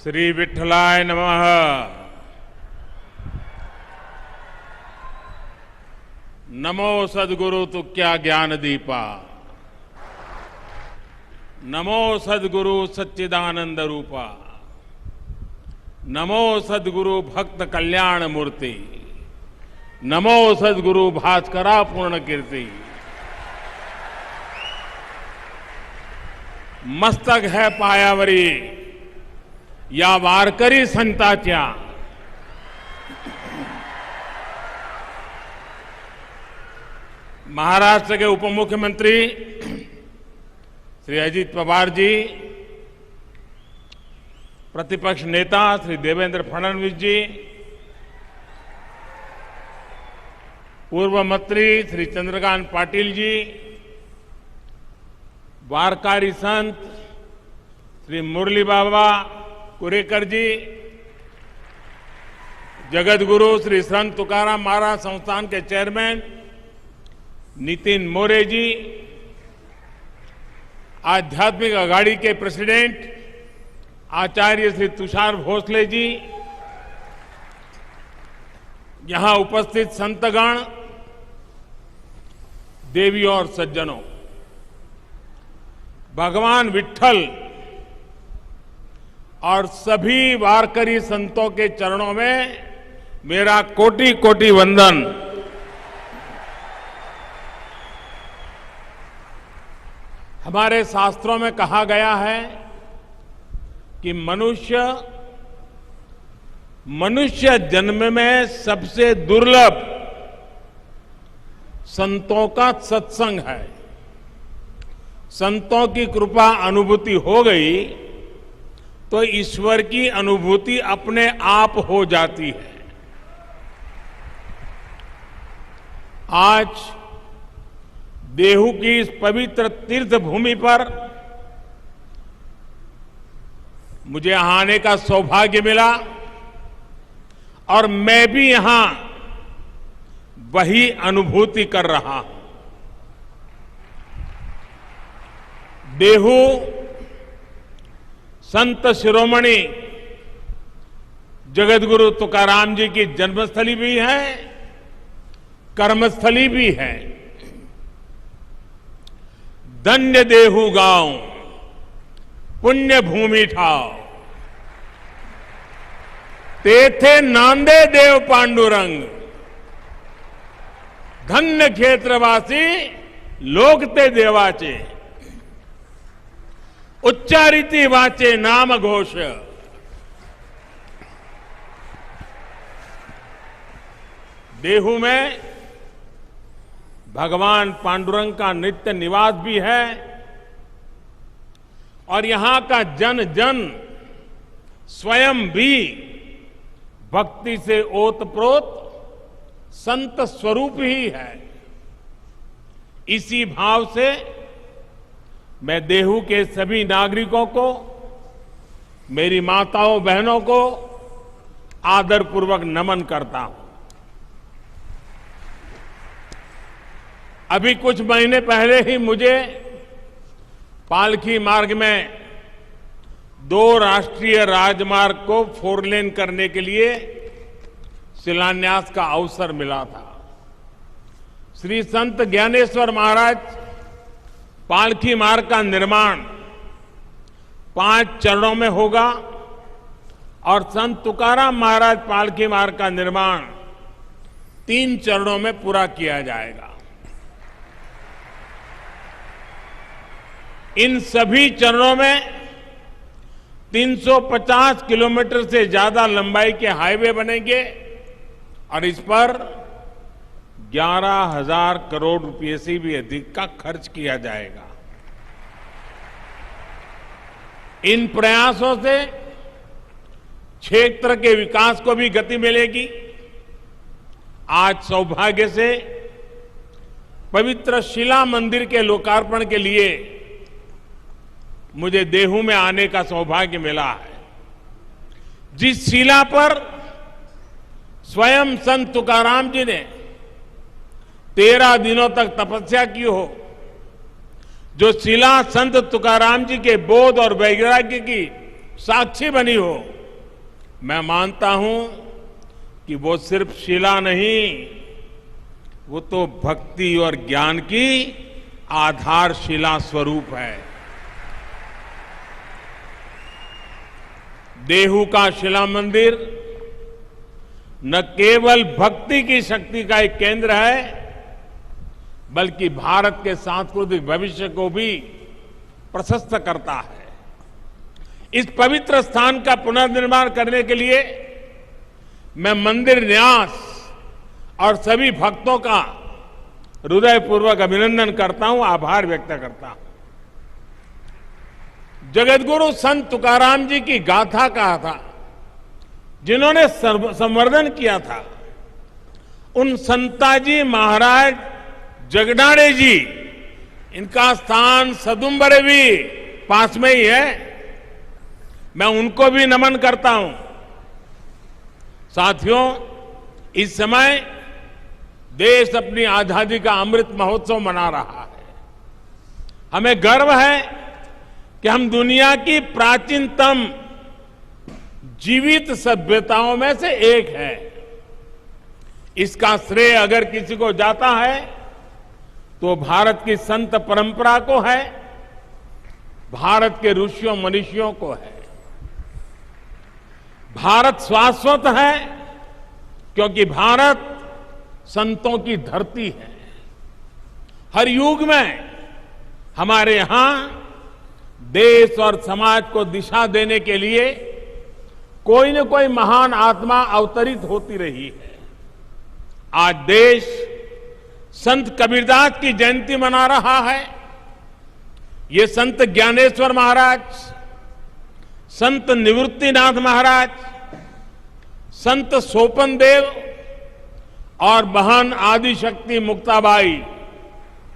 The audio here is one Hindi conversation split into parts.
श्री विठ्ठलाय नमः। नमो सद्गुरु तुक्या ज्ञान दीपा। नमो सद्गुरु सच्चिदानंद रूपा। नमो सद्गुरु भक्त कल्याण मूर्ति। नमो सद्गुरु भास्करा पूर्ण कीर्ति। मस्तक है पायावरी या वारकरी संताच्या। महाराष्ट्र के उप मुख्यमंत्री श्री अजित पवार जी, प्रतिपक्ष नेता श्री देवेंद्र फडणवीस जी, पूर्व मंत्री श्री चंद्रकांत पाटिल जी, वारकरी संत श्री मुरली बाबा कुरेकर जी, जगत गुरु श्री संत तुकाराम महाराज संस्थान के चेयरमैन नितिन मोरे जी, आध्यात्मिक अघाड़ी के प्रेसिडेंट आचार्य श्री तुषार भोसले जी, यहां उपस्थित संतगण, देवी और सज्जनों, भगवान विट्ठल और सभी वारकरी संतों के चरणों में मेरा कोटि कोटि वंदन। हमारे शास्त्रों में कहा गया है कि मनुष्य जन्म में सबसे दुर्लभ संतों का सत्संग है। संतों की कृपा अनुभूति हो गई तो ईश्वर की अनुभूति अपने आप हो जाती है। आज देहू की इस पवित्र तीर्थ भूमि पर मुझे यहां आने का सौभाग्य मिला और मैं भी यहां वही अनुभूति कर रहा हूं। देहू संत शिरोमणि जगतगुरु तुकाराम जी की जन्मस्थली भी है, कर्मस्थली भी है। धन्य देहू गांव पुण्य भूमि ठाव, तेथे नांदे देव पांडुरंग। धन्य क्षेत्रवासी लोकते देवाचे, उच्चारिती वाचे नाम घोष। देहू में भगवान पांडुरंग का नित्य निवास भी है और यहां का जन जन स्वयं भी भक्ति से ओतप्रोत संत स्वरूप ही है। इसी भाव से मैं देहू के सभी नागरिकों को, मेरी माताओं बहनों को आदरपूर्वक नमन करता हूं। अभी कुछ महीने पहले ही मुझे पालकी मार्ग में 2 राष्ट्रीय राजमार्ग को 4 लेन करने के लिए शिलान्यास का अवसर मिला था। श्री संत ज्ञानेश्वर महाराज पालकी मार्ग का निर्माण 5 चरणों में होगा और संत तुकाराम महाराज पालकी मार्ग का निर्माण 3 चरणों में पूरा किया जाएगा। इन सभी चरणों में 350 किलोमीटर से ज्यादा लंबाई के हाईवे बनेंगे और इस पर 11,000 करोड़ रुपए से भी अधिक का खर्च किया जाएगा। इन प्रयासों से क्षेत्र के विकास को भी गति मिलेगी। आज सौभाग्य से पवित्र शिला मंदिर के लोकार्पण के लिए मुझे देहू में आने का सौभाग्य मिला है। जिस शिला पर स्वयं संत तुकाराम जी ने 13 दिनों तक तपस्या की हो, जो शिला संत तुकाराम जी के बोध और वैराग्य की साक्षी बनी हो, मैं मानता हूं कि वो सिर्फ शिला नहीं, वो तो भक्ति और ज्ञान की आधारशिला स्वरूप है। देहू का शिला मंदिर न केवल भक्ति की शक्ति का एक केंद्र है, बल्कि भारत के सांस्कृतिक भविष्य को भी प्रशस्त करता है। इस पवित्र स्थान का पुनर्निर्माण करने के लिए मैं मंदिर न्यास और सभी भक्तों का हृदयपूर्वक अभिनंदन करता हूं, आभार व्यक्त करता हूं। जगतगुरु संत तुकाराम जी की गाथा कहा था, जिन्होंने संवर्धन किया था, उन संताजी महाराज जगडाणे जी, इनका स्थान सदुम्बरे भी पास में ही है। मैं उनको भी नमन करता हूं। साथियों, इस समय देश अपनी आजादी का अमृत महोत्सव मना रहा है। हमें गर्व है कि हम दुनिया की प्राचीनतम जीवित सभ्यताओं में से एक है। इसका श्रेय अगर किसी को जाता है तो भारत की संत परंपरा को है, भारत के ऋषियों मनीषियों को है। भारत शाश्वत है क्योंकि भारत संतों की धरती है। हर युग में हमारे यहां देश और समाज को दिशा देने के लिए कोई न कोई महान आत्मा अवतरित होती रही है। आज देश संत कबीरदास की जयंती मना रहा है। ये संत ज्ञानेश्वर महाराज, संत निवृत्तिनाथ महाराज, संत सोपन देव और बहन आदिशक्ति मुक्ताबाई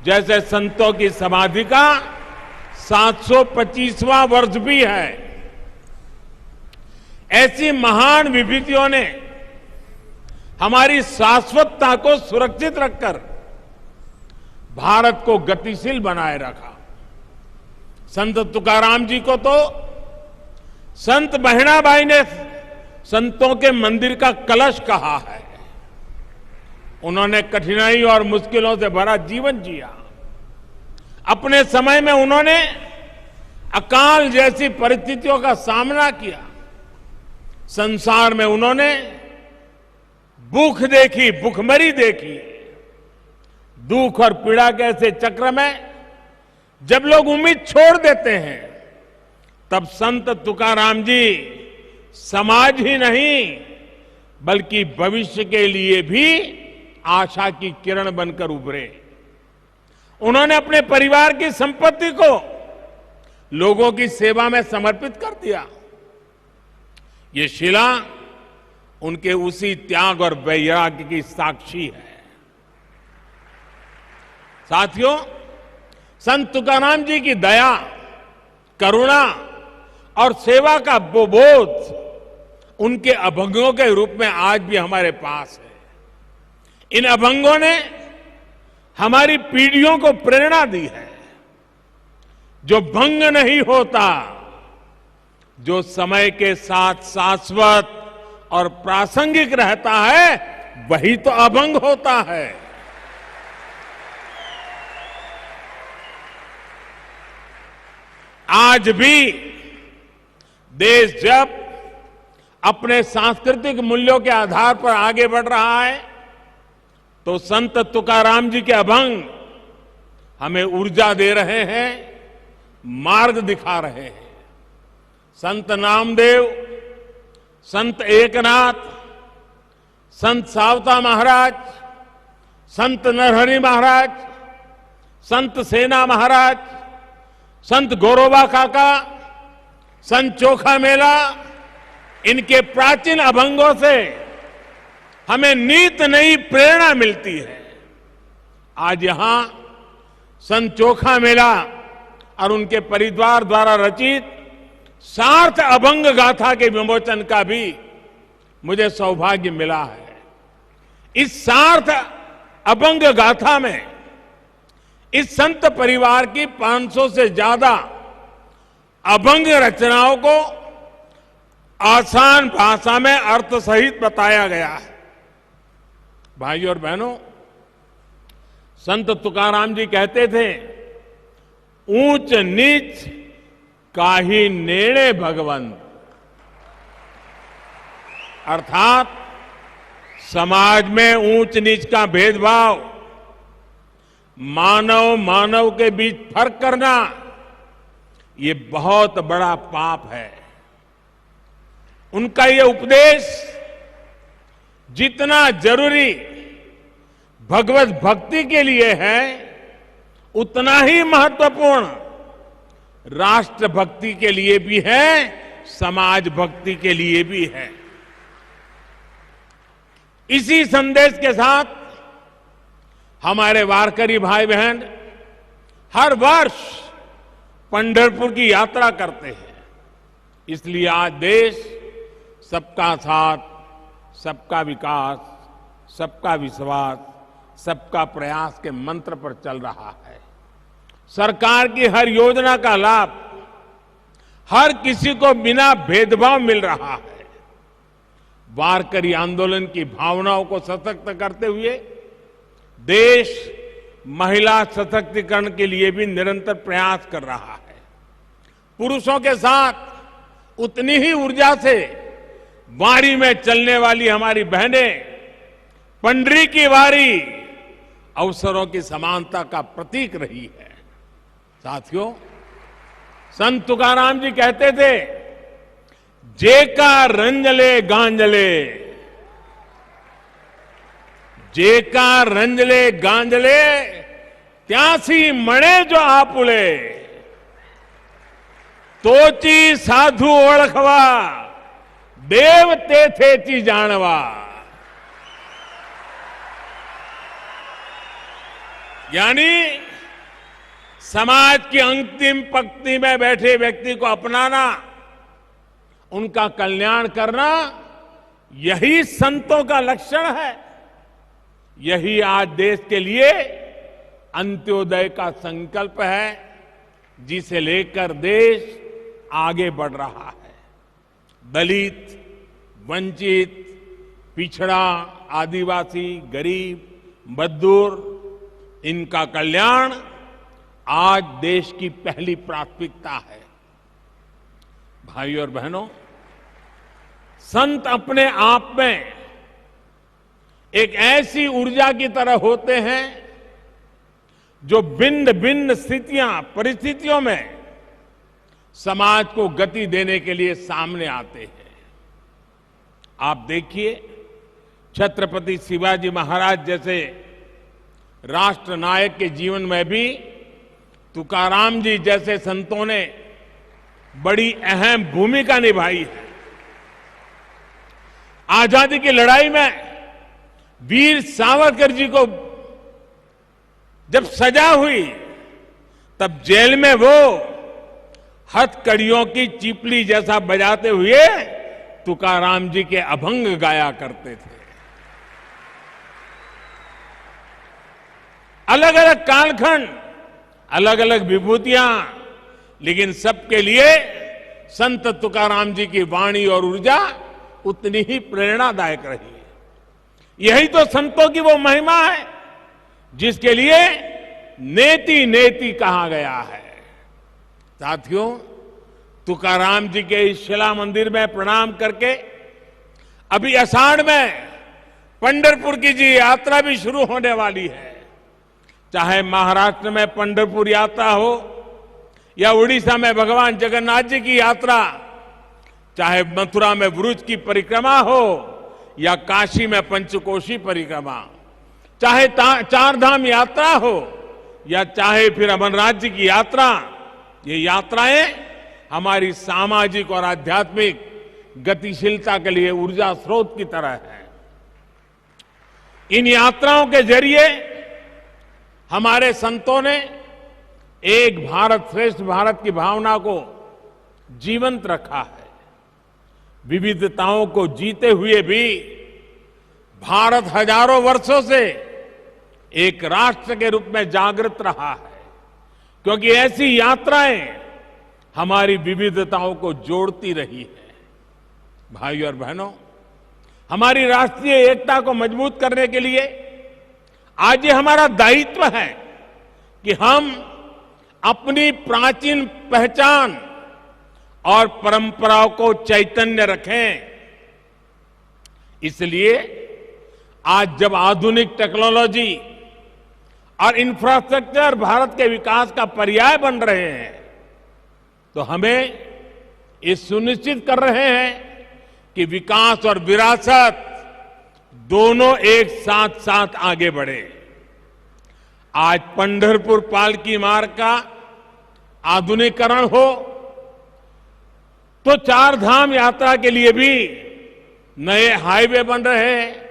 जैसे संतों की समाधि का 725वां वर्ष भी है। ऐसी महान विभूतियों ने हमारी शाश्वतता को सुरक्षित रखकर भारत को गतिशील बनाए रखा। संत तुकाराम जी को तो संत बहिणाबाई ने संतों के मंदिर का कलश कहा है। उन्होंने कठिनाई और मुश्किलों से भरा जीवन जिया। अपने समय में उन्होंने अकाल जैसी परिस्थितियों का सामना किया। संसार में उन्होंने भूख देखी, भूखमरी देखी। दुख और पीड़ा के ऐसे चक्र में जब लोग उम्मीद छोड़ देते हैं, तब संत तुकाराम जी समाज ही नहीं बल्कि भविष्य के लिए भी आशा की किरण बनकर उभरे। उन्होंने अपने परिवार की संपत्ति को लोगों की सेवा में समर्पित कर दिया। ये शिला उनके उसी त्याग और वैराग्य की साक्षी है। साथियों, संत तुकाराम जी की दया, करुणा और सेवा का बोध उनके अभंगों के रूप में आज भी हमारे पास है। इन अभंगों ने हमारी पीढ़ियों को प्रेरणा दी है। जो भंग नहीं होता, जो समय के साथ शाश्वत और प्रासंगिक रहता है, वही तो अभंग होता है। आज भी देश जब अपने सांस्कृतिक मूल्यों के आधार पर आगे बढ़ रहा है, तो संत तुकाराम जी के अभंग हमें ऊर्जा दे रहे हैं, मार्ग दिखा रहे हैं। संत नामदेव, संत एकनाथ, संत सावता महाराज, संत नरहरि महाराज, संत सेना महाराज, संत गौरोबा काका, संत चोखा मेला, इनके प्राचीन अभंगों से हमें नित नई प्रेरणा मिलती है। आज यहां संत चोखा मेला और उनके परिवार द्वारा रचित सार्थ अभंग गाथा के विमोचन का भी मुझे सौभाग्य मिला है। इस सार्थ अभंग गाथा में इस संत परिवार की 500 से ज्यादा अभंग रचनाओं को आसान भाषा में अर्थ सहित बताया गया है। भाइयों और बहनों, संत तुकाराम जी कहते थे, ऊंच नीच काहि नेणे भगवंत, अर्थात समाज में ऊंच नीच का भेदभाव, मानव मानव के बीच फर्क करना, ये बहुत बड़ा पाप है। उनका ये उपदेश जितना जरूरी भगवत भक्ति के लिए है, उतना ही महत्वपूर्ण राष्ट्र भक्ति के लिए भी है, समाज भक्ति के लिए भी है। इसी संदेश के साथ हमारे वारकरी भाई बहन हर वर्ष पंढरपुर की यात्रा करते हैं। इसलिए आज देश सबका साथ, सबका विकास, सबका विश्वास, सबका प्रयास के मंत्र पर चल रहा है। सरकार की हर योजना का लाभ हर किसी को बिना भेदभाव मिल रहा है। वारकरी आंदोलन की भावनाओं को सशक्त करते हुए देश महिला सशक्तिकरण के लिए भी निरंतर प्रयास कर रहा है। पुरुषों के साथ उतनी ही ऊर्जा से वारी में चलने वाली हमारी बहनें पंडरी की वारी अवसरों की समानता का प्रतीक रही है। साथियों, संत तुकाराम जी कहते थे, जेका रंजले गांजले, जेका रंजले गांजले, त्यासी मणे जो आपुले, तोची साधु ओळखवा, देव तेथेची जानवा। यानी समाज की अंतिम पंक्ति में बैठे व्यक्ति को अपनाना, उनका कल्याण करना, यही संतों का लक्षण है। यही आज देश के लिए अंत्योदय का संकल्प है, जिसे लेकर देश आगे बढ़ रहा है। दलित, वंचित, पिछड़ा, आदिवासी, गरीब, मजदूर, इनका कल्याण आज देश की पहली प्राथमिकता है। भाइयों और बहनों, संत अपने आप में एक ऐसी ऊर्जा की तरह होते हैं जो भिन्न भिन्न स्थितियां, परिस्थितियों में समाज को गति देने के लिए सामने आते हैं। आप देखिए, छत्रपति शिवाजी महाराज जैसे राष्ट्र नायक के जीवन में भी तुकाराम जी जैसे संतों ने बड़ी अहम भूमिका निभाई है। आजादी की लड़ाई में वीर सावरकर जी को जब सजा हुई, तब जेल में वो हथकड़ियों की चीपली जैसा बजाते हुए तुकाराम जी के अभंग गाया करते थे। अलग अलग कालखंड, अलग अलग विभूतियां, लेकिन सबके लिए संत तुकाराम जी की वाणी और ऊर्जा उतनी ही प्रेरणादायक रही है। यही तो संतों की वो महिमा है जिसके लिए नेति नेति कहा गया है। साथियों, तुकाराम जी के इस शिला मंदिर में प्रणाम करके अभी आषाढ़ में पंढरपुर की जी यात्रा भी शुरू होने वाली है। चाहे महाराष्ट्र में पंढरपुर यात्रा हो या उड़ीसा में भगवान जगन्नाथ जी की यात्रा, चाहे मथुरा में व्रज की परिक्रमा हो या काशी में पंचकोशी परिक्रमा, चाहे चार धाम यात्रा हो या चाहे फिर अमरनाथ जी की यात्रा, ये यात्राएं हमारी सामाजिक और आध्यात्मिक गतिशीलता के लिए ऊर्जा स्रोत की तरह है। इन यात्राओं के जरिए हमारे संतों ने एक भारत श्रेष्ठ भारत की भावना को जीवंत रखा है। विविधताओं को जीते हुए भी भारत हजारों वर्षों से एक राष्ट्र के रूप में जागृत रहा है, क्योंकि ऐसी यात्राएं हमारी विविधताओं को जोड़ती रही है। भाइयों और बहनों, हमारी राष्ट्रीय एकता को मजबूत करने के लिए आज ये हमारा दायित्व है कि हम अपनी प्राचीन पहचान और परंपराओं को चैतन्य रखें। इसलिए आज जब आधुनिक टेक्नोलॉजी और इंफ्रास्ट्रक्चर भारत के विकास का पर्याय बन रहे हैं, तो हमें ये सुनिश्चित कर रहे हैं कि विकास और विरासत दोनों एक साथ साथ आगे बढ़े। आज पंढरपुर पालकी मार्ग का आधुनिकीकरण हो तो चार धाम यात्रा के लिए भी नए हाईवे बन रहे हैं।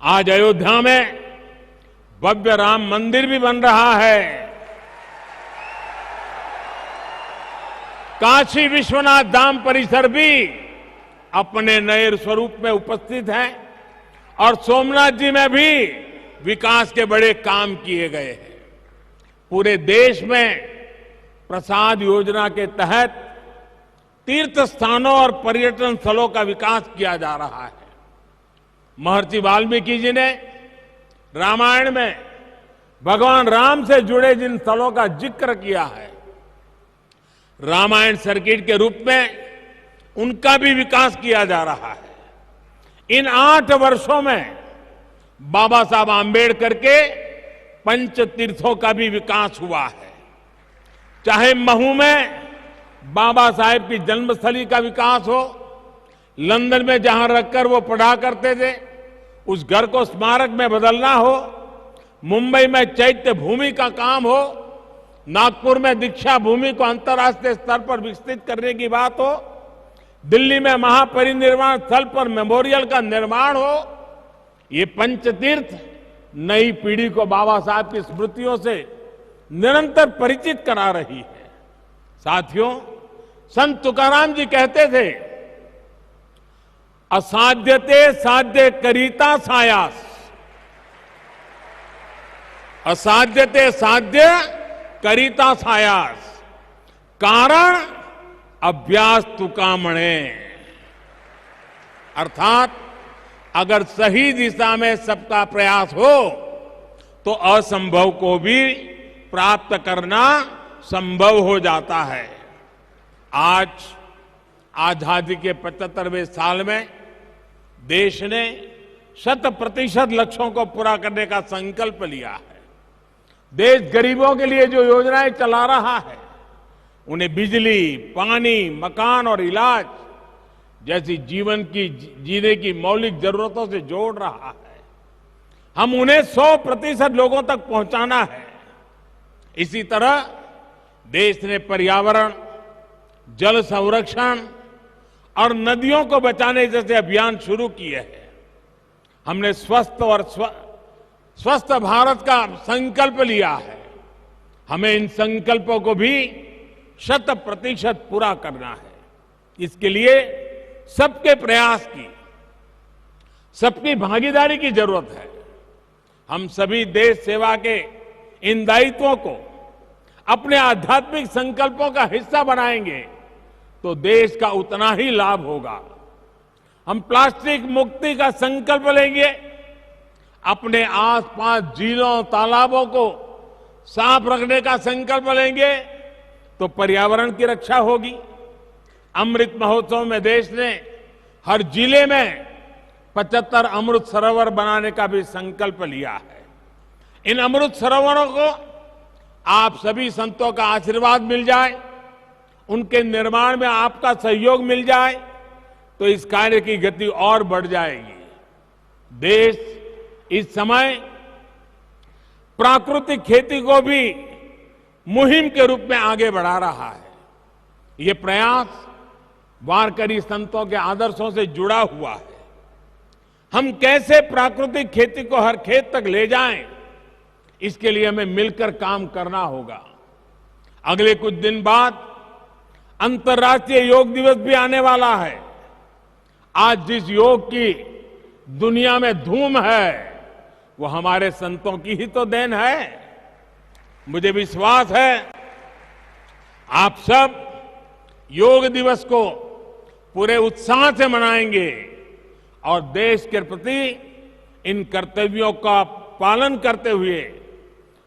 आज अयोध्या में भव्य राम मंदिर भी बन रहा है। काशी विश्वनाथ धाम परिसर भी अपने नए स्वरूप में उपस्थित है और सोमनाथ जी में भी विकास के बड़े काम किए गए हैं। पूरे देश में प्रसाद योजना के तहत तीर्थ स्थानों और पर्यटन स्थलों का विकास किया जा रहा है। महर्षि वाल्मीकि जी ने रामायण में भगवान राम से जुड़े जिन स्थलों का जिक्र किया है, रामायण सर्किट के रूप में उनका भी विकास किया जा रहा है। इन 8 वर्षों में बाबा साहब आंबेडकर के पंच तीर्थों का भी विकास हुआ है। चाहे महू में बाबा साहेब की जन्मस्थली का विकास हो, लंदन में जहां रखकर वो पढ़ा करते थे उस घर को स्मारक में बदलना हो, मुंबई में चैत्य भूमि का काम हो, नागपुर में दीक्षा भूमि को अंतर्राष्ट्रीय स्तर पर विकसित करने की बात हो, दिल्ली में महापरिनिर्वाण स्थल पर मेमोरियल का निर्माण हो, ये पंचतीर्थ नई पीढ़ी को बाबा साहब की स्मृतियों से निरंतर परिचित करा रही है। साथियों, संत तुकाराम जी कहते थे, असाध्यते साध्य करीता सायास, असाध्यते साध्य करीता सायास, कारण अभ्यास तुकामणे। अर्थात अगर सही दिशा में सबका प्रयास हो तो असंभव को भी प्राप्त करना संभव हो जाता है। आज आजादी के 75वें साल में देश ने 100% लक्ष्यों को पूरा करने का संकल्प लिया है। देश गरीबों के लिए जो योजनाएं चला रहा है, उन्हें बिजली, पानी, मकान और इलाज जैसी जीवन की जीने की मौलिक जरूरतों से जोड़ रहा है। हम उन्हें 100% लोगों तक पहुंचाना है। इसी तरह देश ने पर्यावरण, जल संरक्षण और नदियों को बचाने जैसे अभियान शुरू किए हैं। हमने स्वस्थ भारत का संकल्प लिया है। हमें इन संकल्पों को भी 100% पूरा करना है। इसके लिए सबके प्रयास की, सबकी भागीदारी की जरूरत है। हम सभी देश सेवा के इन दायित्वों को अपने आध्यात्मिक संकल्पों का हिस्सा बनाएंगे तो देश का उतना ही लाभ होगा। हम प्लास्टिक मुक्ति का संकल्प लेंगे, अपने आसपास झीलों, तालाबों को साफ रखने का संकल्प लेंगे तो पर्यावरण की रक्षा होगी। अमृत महोत्सव में देश ने हर जिले में 75 अमृत सरोवर बनाने का भी संकल्प लिया है। इन अमृत सरोवरों को आप सभी संतों का आशीर्वाद मिल जाए, उनके निर्माण में आपका सहयोग मिल जाए तो इस कार्य की गति और बढ़ जाएगी। देश इस समय प्राकृतिक खेती को भी मुहिम के रूप में आगे बढ़ा रहा है। ये प्रयास वारकरी संतों के आदर्शों से जुड़ा हुआ है। हम कैसे प्राकृतिक खेती को हर खेत तक ले जाएं, इसके लिए हमें मिलकर काम करना होगा। अगले कुछ दिन बाद अंतर्राष्ट्रीय योग दिवस भी आने वाला है। आज जिस योग की दुनिया में धूम है, वो हमारे संतों की ही तो देन है। मुझे विश्वास है आप सब योग दिवस को पूरे उत्साह से मनाएंगे और देश के प्रति इन कर्तव्यों का पालन करते हुए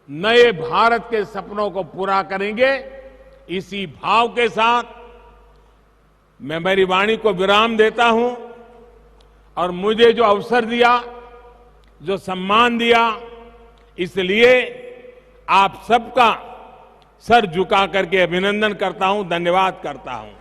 नए भारत के सपनों को पूरा करेंगे। इसी भाव के साथ मैं मेरी वाणी को विराम देता हूं और मुझे जो अवसर दिया, जो सम्मान दिया, इसलिए आप सबका सर झुका करके अभिनंदन करता हूं, धन्यवाद करता हूं।